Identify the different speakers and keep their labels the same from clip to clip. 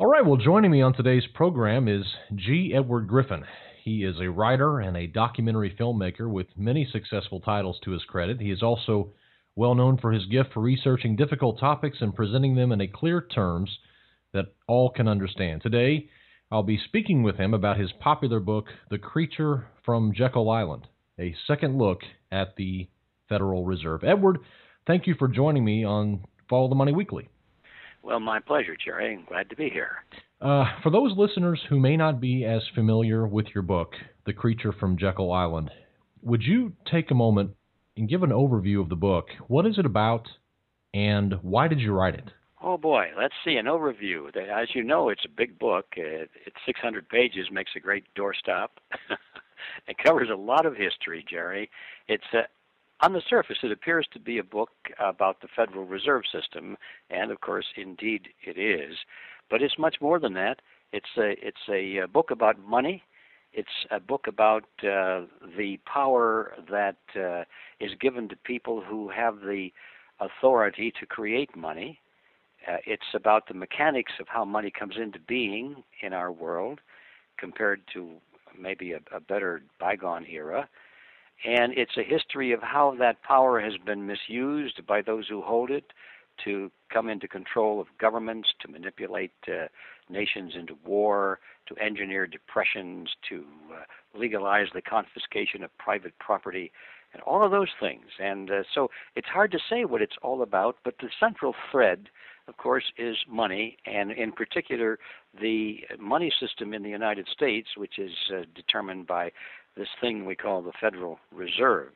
Speaker 1: All right, well, joining me on today's program is G. Edward Griffin. He is a writer and a documentary filmmaker with many successful titles to his credit. He is also well known for his gift for researching difficult topics and presenting them in a clear terms that all can understand. Today, I'll be speaking with him about his popular book, The Creature from Jekyll Island, a second look at the Federal Reserve. Edward, thank you for joining me on Follow the Money Weekly.
Speaker 2: Well, my pleasure, Jerry. I'm glad to be here.
Speaker 1: For those listeners who may not be as familiar with your book, The Creature from Jekyll Island, would you take a moment and give an overview of the book? What is it about, and why did you write it?
Speaker 2: Oh, boy. Let's see, an overview. As you know, it's a big book. It's 600 pages, makes a great doorstop. It covers a lot of history, Jerry. It's on the surface, it appears to be a book about the Federal Reserve System, and of course, indeed, it is. But it's much more than that. It's a book about money. It's a book about the power that is given to people who have the authority to create money. It's about the mechanics of how money comes into being in our world compared to maybe a better bygone era. And it's a history of how that power has been misused by those who hold it to come into control of governments, to manipulate nations into war, to engineer depressions, to legalize the confiscation of private property, and all of those things. And so it's hard to say what it's all about, but the central thread, of course, is money, and in particular the money system in the United States, which is determined by this thing we call the Federal Reserve.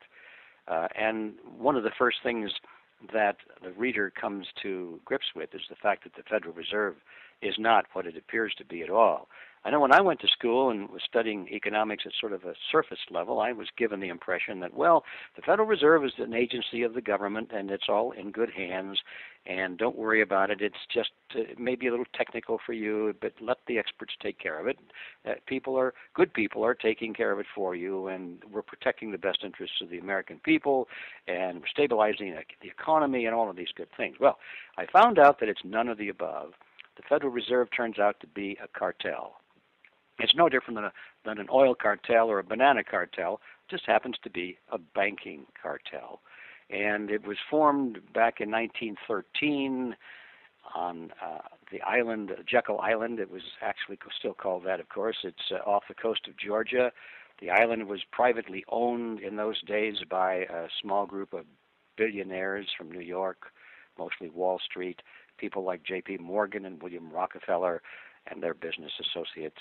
Speaker 2: And one of the first things that the reader comes to grips with is the fact that the Federal Reserve is not what it appears to be at all. I know when I went to school and was studying economics at sort of a surface level, I was given the impression that, well, the Federal Reserve is an agency of the government and it's all in good hands, and don't worry about it. It's just maybe a little technical for you, but let the experts take care of it. Good people are taking care of it for you, and we're protecting the best interests of the American people, and we're stabilizing the economy and all of these good things. Well, I found out that it's none of the above. The Federal Reserve turns out to be a cartel. It's no different than an oil cartel or a banana cartel. It just happens to be a banking cartel. And it was formed back in 1913 on the island, Jekyll Island. It was actually still called that, of course. It's off the coast of Georgia. The island was privately owned in those days by a small group of billionaires from New York, mostly Wall Street, people like J.P. Morgan and William Rockefeller and their business associates.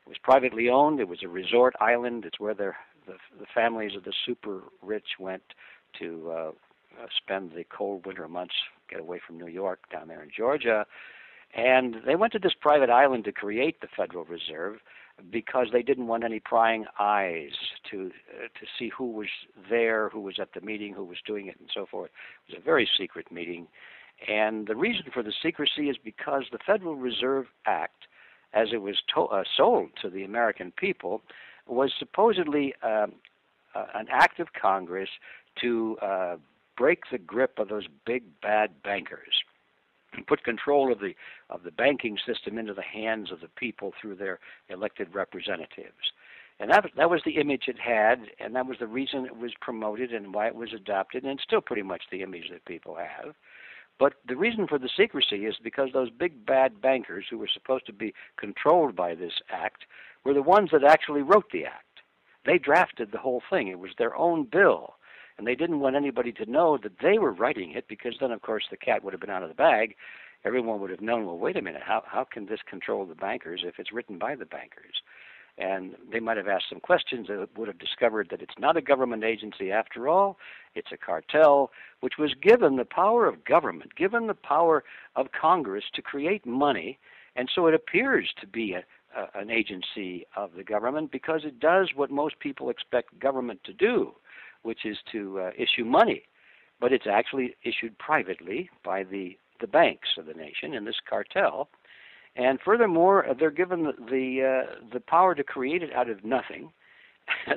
Speaker 2: It was privately owned. It was a resort island. It's where the families of the super rich went to spend the cold winter months, get away from New York down there in Georgia. And they went to this private island to create the Federal Reserve because they didn't want any prying eyes to see who was there, who was at the meeting, who was doing it, and so forth. It was a very secret meeting. And the reason for the secrecy is because the Federal Reserve Act, as it was sold to the American people, was supposedly an act of Congress to break the grip of those big bad bankers and put control of the banking system into the hands of the people through their elected representatives. And that was the image it had, and that was the reason it was promoted and why it was adopted, and it's still pretty much the image that people have. But the reason for the secrecy is because those big bad bankers who were supposed to be controlled by this act were the ones that actually wrote the act. They drafted the whole thing. It was their own bill. And they didn't want anybody to know that they were writing it, because then, of course, the cat would have been out of the bag. Everyone would have known, well, wait a minute, how can this control the bankers if it's written by the bankers? And they might have asked some questions that would have discovered that it's not a government agency after all. It's a cartel, which was given the power of government, given the power of Congress to create money. And so it appears to be an agency of the government because it does what most people expect government to do, which is to issue money. But it's actually issued privately by the banks of the nation in this cartel. And furthermore, they're given the power to create it out of nothing.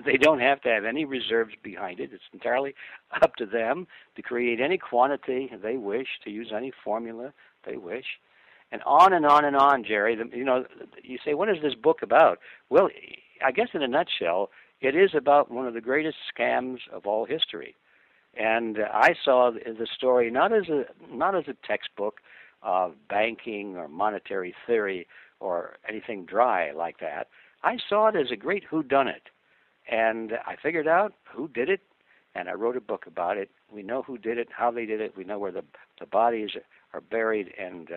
Speaker 2: They don't have to have any reserves behind it. It's entirely up to them to create any quantity they wish, to use any formula they wish. and on and on and on, Jerry. You say, what is this book about? Well, I guess in a nutshell, it is about one of the greatest scams of all history. And I saw the story not as a textbook of banking or monetary theory or anything dry like that. I saw it as a great whodunit. And I figured out who did it, and I wrote a book about it. We know who did it, how they did it. We know where the bodies are buried, and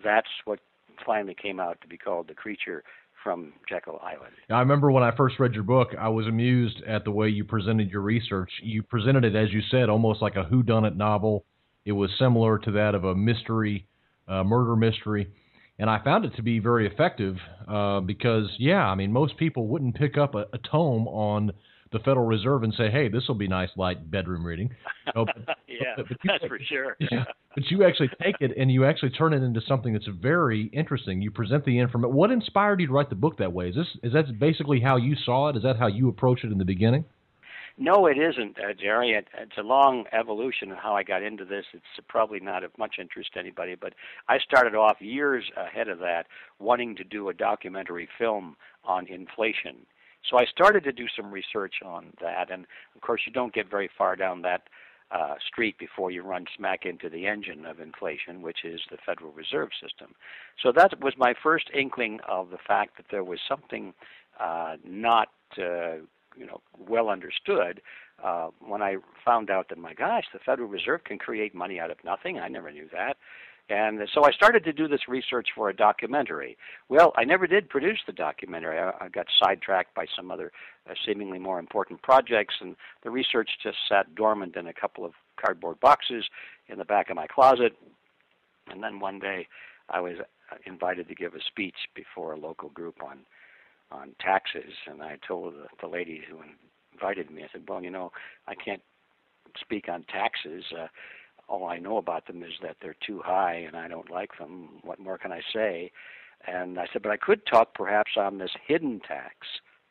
Speaker 2: that's what finally came out to be called The Creature from Jekyll Island.
Speaker 1: Now, I remember when I first read your book, I was amused at the way you presented your research. You presented it, as you said, almost like a whodunit novel. It was similar to that of a mystery, murder mystery. And I found it to be very effective because, most people wouldn't pick up a tome on the Federal Reserve and say, hey, this will be nice, light bedroom reading.
Speaker 2: That's for sure.
Speaker 1: Yeah, but you actually take it and you actually turn it into something that's very interesting. You present the information. What inspired you to write the book that way? Is that basically how you saw it? Is that how you approached it in the beginning?
Speaker 2: No, it isn't, Jerry. It's a long evolution of how I got into this. It's probably not of much interest to anybody, but I started off years ahead of that wanting to do a documentary film on inflation. So I started to do some research on that, and of course you don't get very far down that street before you run smack into the engine of inflation, which is the Federal Reserve System. So that was my first inkling of the fact that there was something not well understood when I found out that, my gosh, the Federal Reserve can create money out of nothing. I never knew that. And so I started to do this research for a documentary. Well, I never did produce the documentary. I got sidetracked by some other seemingly more important projects, and the research just sat dormant in a couple of cardboard boxes in the back of my closet. And then one day I was invited to give a speech before a local group on taxes, and I told the lady who invited me, I said, well, I can't speak on taxes. All I know about them is that they're too high and I don't like them. What more can I say? And I said, but I could talk perhaps on this hidden tax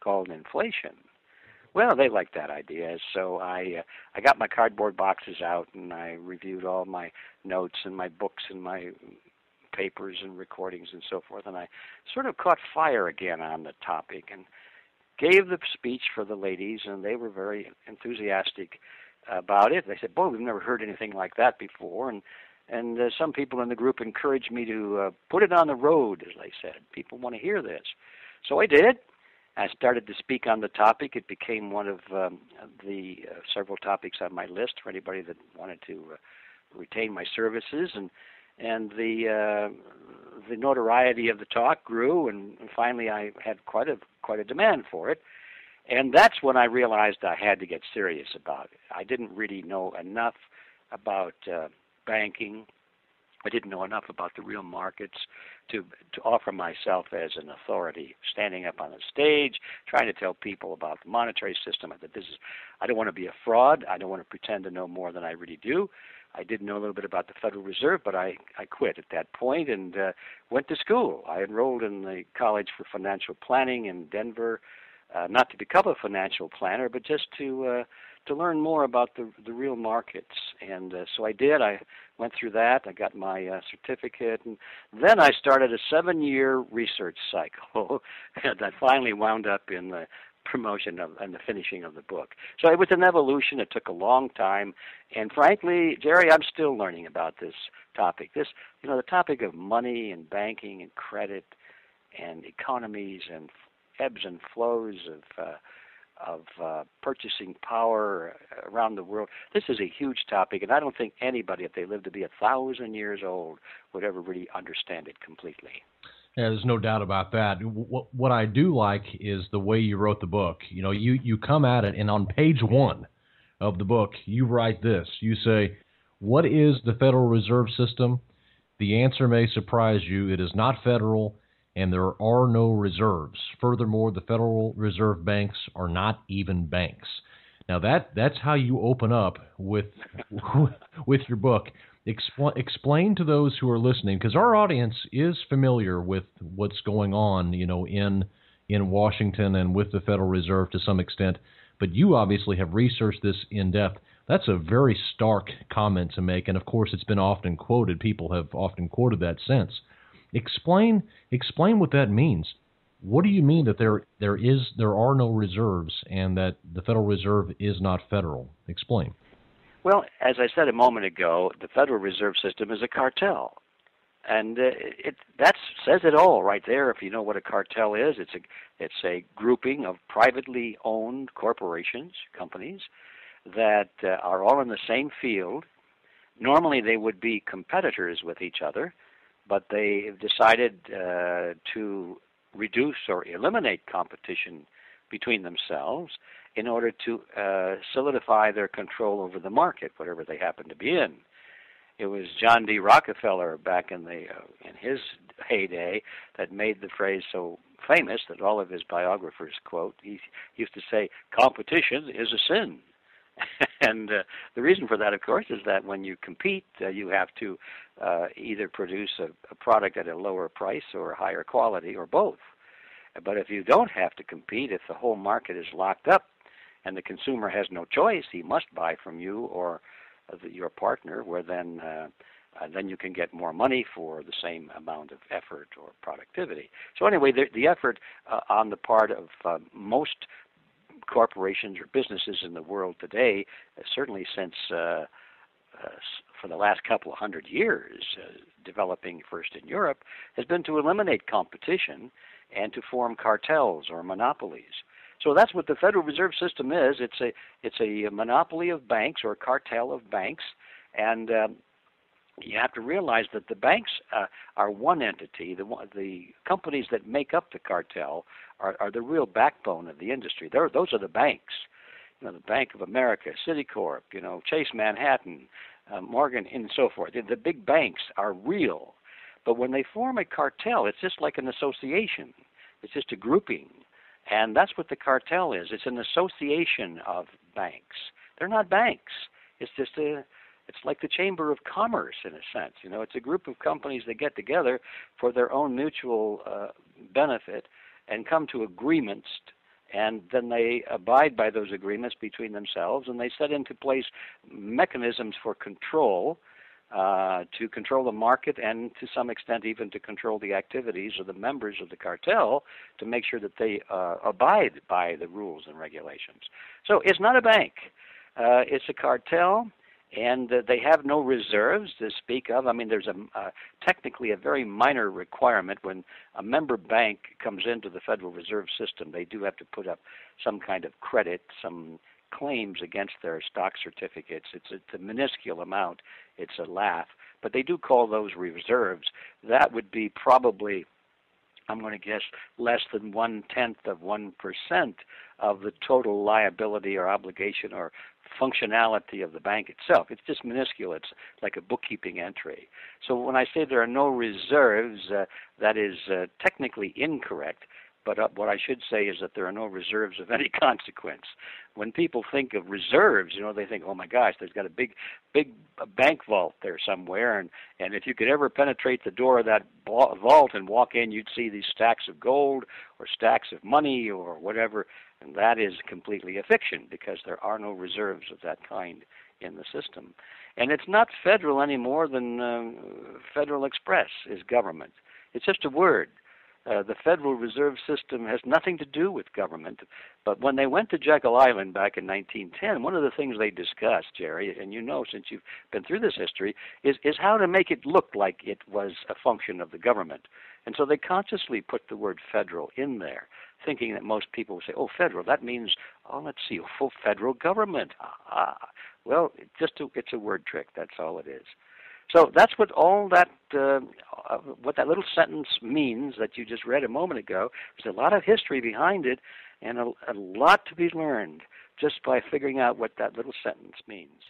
Speaker 2: called inflation. Well, they liked that idea, so I got my cardboard boxes out and I reviewed all my notes and my books and my papers and recordings and so forth, and I sort of caught fire again on the topic and gave the speech for the ladies, and they were very enthusiastic about it. They said, boy, we've never heard anything like that before, and some people in the group encouraged me to put it on the road, as they said. People want to hear this. So I did. I started to speak on the topic. It became one of the several topics on my list for anybody that wanted to retain my services, and the notoriety of the talk grew, and finally I had quite a demand for it. And that's when I realized I had to get serious about it. I didn't really know enough about banking. I didn't know enough about the real markets to offer myself as an authority, standing up on a stage, trying to tell people about the monetary system. I don't want to be a fraud. I don't want to pretend to know more than I really do. I did know a little bit about the Federal Reserve, but I quit at that point and went to school. I enrolled in the College for Financial Planning in Denver, not to become a financial planner, but just to learn more about the real markets. And so I did. I went through that. I got my certificate, and then I started a 7-year research cycle that finally wound up in the promotion and the finishing of the book. So it was an evolution. It took a long time, and frankly, Jerry, I'm still learning about this topic. The topic of money and banking and credit and economies and ebbs and flows of purchasing power around the world. This is a huge topic, and I don't think anybody, if they lived to be 1,000 years old, would ever really understand it completely.
Speaker 1: Yeah, there's no doubt about that. What I do like is the way you wrote the book. You come at it, and on page 1 of the book, you write this. You say, what is the Federal Reserve System? The answer may surprise you. It is not federal, and there are no reserves. Furthermore, the Federal Reserve banks are not even banks. Now, that's how you open up with your book. Explain to those who are listening, because our audience is familiar with what's going on, in Washington and with the Federal Reserve to some extent, but you obviously have researched this in depth. That's a very stark comment to make, and of course it's been often quoted. People have often quoted that since. Explain what that means. What do you mean that there are no reserves and that the Federal Reserve is not federal? Explain.
Speaker 2: Well, as I said a moment ago, the Federal Reserve System is a cartel. And that says it all right there. If you know what a cartel is, it's a grouping of privately owned corporations, companies, that are all in the same field. Normally they would be competitors with each other, but they've decided to reduce or eliminate competition between themselves in order to solidify their control over the market, whatever they happen to be in. It was John D. Rockefeller back in his heyday that made the phrase so famous that all of his biographers quote. He used to say, "Competition is a sin." And the reason for that, of course, is that when you compete, you have to either produce a product at a lower price or higher quality or both. But if you don't have to compete, if the whole market is locked up and the consumer has no choice, he must buy from you or your partner, where then you can get more money for the same amount of effort or productivity. So anyway, the effort on the part of most corporations or businesses in the world today, certainly since for the last couple of 100 years, developing first in Europe, has been to eliminate competition and to form cartels or monopolies. So that's what the Federal Reserve System is. It's a monopoly of banks or a cartel of banks, and you have to realize that the banks are one entity. The companies that make up the cartel are the real backbone of the industry. Those are the banks. You know, the Bank of America, Citicorp, Chase Manhattan, Morgan, and so forth. The big banks are real, but when they form a cartel, it's just like an association. It's just a grouping. And that's what the cartel is. It's an association of banks. They're not banks. It's just it's like the Chamber of Commerce in a sense. It's a group of companies that get together for their own mutual benefit and come to agreements, and then they abide by those agreements between themselves, and they set into place mechanisms for control, to control the market and to some extent even to control the activities of the members of the cartel to make sure that they abide by the rules and regulations. So it's not a bank. It's a cartel, and they have no reserves to speak of. I mean, there's technically a very minor requirement when a member bank comes into the Federal Reserve System. They do have to put up some kind of credit, some claims against their stock certificates. It's a minuscule amount. It's a laugh. But they do call those reserves. That would be probably, I'm going to guess, less than 0.1% of the total liability or obligation or functionality of the bank itself. It's just minuscule. It's like a bookkeeping entry. So when I say there are no reserves, that is technically incorrect. But what I should say is that there are no reserves of any consequence. When people think of reserves, they think, oh my gosh, there's got a big bank vault there somewhere, and if you could ever penetrate the door of that vault and walk in, you'd see these stacks of gold or stacks of money or whatever, and that is completely a fiction because there are no reserves of that kind in the system. And it's not federal any more than Federal Express is government. It's just a word. The Federal Reserve System has nothing to do with government. But when they went to Jekyll Island back in 1910, one of the things they discussed, Jerry, and since you've been through this history, is how to make it look like it was a function of the government. And so they consciously put the word federal in there, thinking that most people would say, oh, federal, that means, let's see, a full federal government. Well, it's a word trick. That's all it is. So that's what all that, what that little sentence means that you just read a moment ago. There's a lot of history behind it and a lot to be learned just by figuring out what that little sentence means.